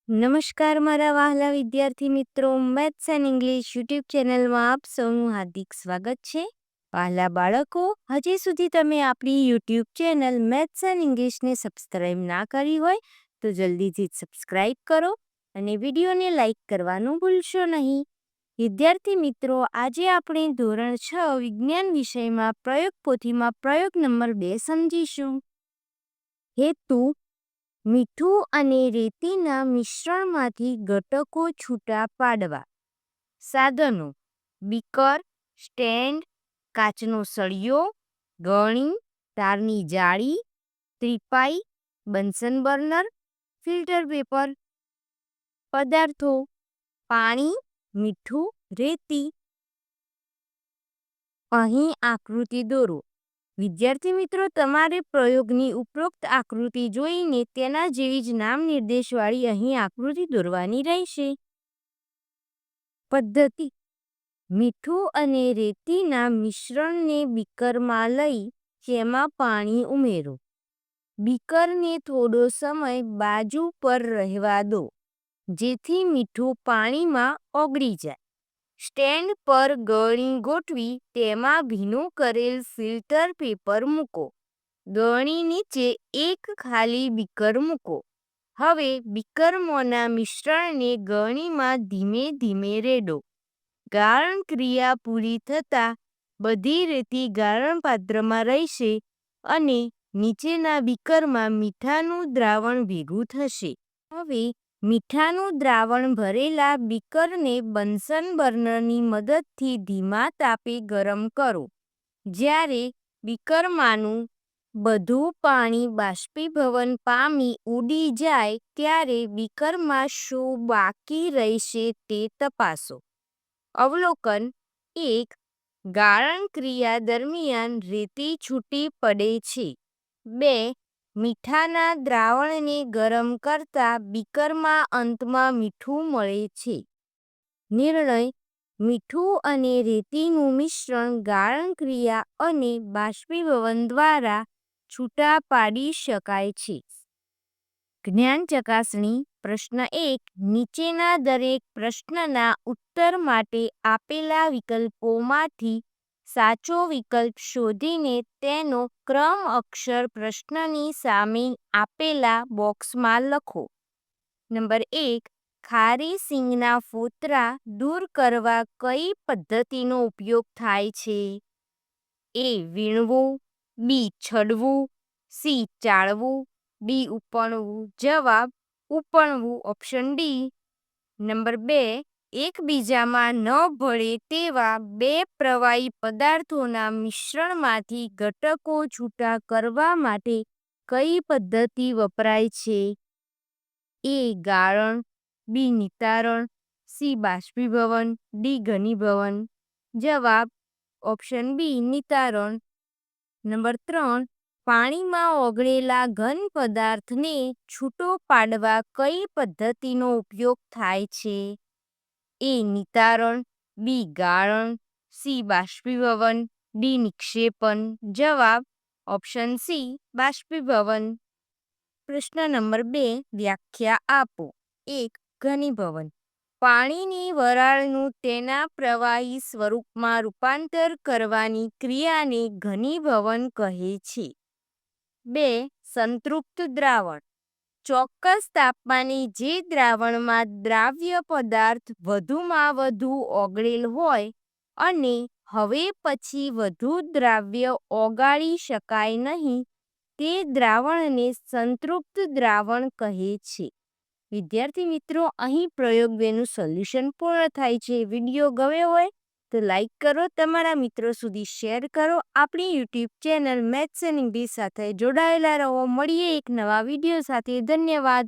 નમસ્કાર મારા વહાલા વિદ્યાર્થી મિત્રો, મેથ્સ એન્ડ ઇંગ્લિશ યુટ્યુબ ચેનલમાં આપ સૌનું હાર્દિક સ્વાગત છે. વહાલા બાળકો, હજી સુધી તમે આપણી યુટ્યુબ ચેનલ મેથ્સ એન્ડ ઇંગ્લિશને સબસ્ક્રાઈબ ના કરી હોય તો જલ્દીથી સબસ્ક્રાઈબ કરો અને વિડીયોને લાઈક કરવાનું ભૂલશો નહીં. વિદ્યાર્થી મિત્રો, આજે આપણે ધોરણ 6 વિજ્ઞાન વિષયમાં પ્રયોગ પોથીમાં પ્રયોગ નંબર 2 સમજીશું. હેતુ: મીઠું અને રેતીના મિશ્રણમાંથી ઘટકો છૂટા પાડવા. સાધનો: બીકર, સ્ટેન્ડ, કાચનો સળિયો, ગળણી, તારની જાળી, ત્રિપાઈ, બન્સન બર્નર, ફિલ્ટર પેપર. પદાર્થો: પાણી, મીઠું, રેતી. અહીં આકૃતિ દોરો. વિદ્યાર્થી મિત્રો, તમારે પ્રયોગની ઉપરોક્ત આકૃતિ જોઈને તેના જેવી જ નામ નિર્દેશવાળી અહીં આકૃતિ દોરવાની રહેશે. પદ્ધતિ: મીઠું અને રેતીના મિશ્રણને બીકરમાં લઈ તેમાં પાણી ઉમેરો. બીકરને થોડો સમય બાજુ પર રહેવા દો જેથી મીઠું પાણીમાં ઓગળી જાય. સ્ટેન્ડ પર ગળણી ગોઠવી તેમાં ભીનું કરેલ ફિલ્ટર પેપર મૂકો. ગળણી નીચે એક ખાલી બીકર મૂકો. હવે બીકરમાંના મિશ્રણને ગળણીમાં ધીમે ધીમે રેડો. ગાળણ ક્રિયા પૂરી થતાં બધી રેતી ગાળણ પાત્રમાં રહેશે અને નીચેના બીકરમાં મીઠાનું દ્રાવણ ભેગું થશે. હવે મીઠાનું દ્રાવણ ભરેલા બીકરને બન્સન બર્નરની મદદથી ધીમા તાપે ગરમ કરો. જ્યારે બીકરમાંનું બધું પાણી બાષ્પીભવન પામી ઉડી જાય ત્યારે બીકરમાં શું બાકી રહેશે તે તપાસો. અવલોકન: 1. ગાળણ ક્રિયા દરમિયાન રેતી છૂટી પડે છે. 2. મીઠાના દ્રાવણને ગરમ કરતા બીકરમાં અંતમાં મીઠું મળે છે. નિર્ણય: મીઠું અને રેતીનું મિશ્રણ ગાળણ ક્રિયા અને બાષ્પીભવન દ્વારા છૂટા પાડી શકાય છે. જ્ઞાન ચકાસણી. પ્રશ્ન 1. નીચેના દરેક પ્રશ્નના ઉત્તર માટે આપેલા વિકલ્પોમાંથી સાચો વિકલ્પ શોધીને તેનો ક્રમ અક્ષર પ્રશ્નની સામે આપેલા બોક્સમાં લખો. નંબર 1. ખારી સિંગના ફોતરા દૂર કરવા કઈ પદ્ધતિનો ઉપયોગ થાય છે? A. વીણવું, B. છડવું, C. ચાળવું, D. ઉપણવું. જવાબ: ઉપણવું, ઓપ્શન ડી. નંબર 2. એકબીજામાં ન ભળે તેવા બે પ્રવાહી પદાર્થોના મિશ્રણમાંથી ઘટકો છૂટા કરવા માટે કઈ પદ્ધતિ વપરાય છે? A. ગાળણ, B. નિતારણ, C. બાષ્પીભવન, D. ઘનીભવન. જવાબ: ઓપ્શન બી, નિતારણ. નંબર 3. પાણીમાં ઓગળેલા ઘન પદાર્થને છૂટો પાડવા કઈ પદ્ધતિનો ઉપયોગ થાય છે? A. નિતારણ, B. ગાળણ, C. બાષ્પીભવન, D. નિક્ષેપણ. જવાબ: ઓપ્શન સી, બાષ્પીભવન. પ્રશ્ન નંબર 2. વ્યાખ્યા આપો. 1. ઘનીભવન: પાણીની વરાળનું તેના પ્રવાહી સ્વરૂપમાં રૂપાંતર કરવાની ક્રિયાને ઘનીભવન કહે છે. 2. સંતૃપ્ત દ્રાવણ: ચોક્કસ તાપમાને જે દ્રાવણમાં દ્રાવ્ય પદાર્થ વધુમાં વધુ ઓગળેલ હોય અને હવે પછી વધુ દ્રાવ્ય ઓગાળી શકાય નહીં તે દ્રાવણને સંતૃપ્ત દ્રાવણ કહે છે. વિદ્યાર્થી મિત્રો, અહીં પ્રયોગ 2નું સોલ્યુશન પૂર્ણ થાય છે. વિડીયો ગમ્યો હોય તો લાઈક કરો, તમારા મિત્રો સુધી શેર કરો. આપણી YouTube channel maths and English સાથે જોડાયેલા રહો. મળીએ એક નવા વિડીયો સાથે. ધન્યવાદ.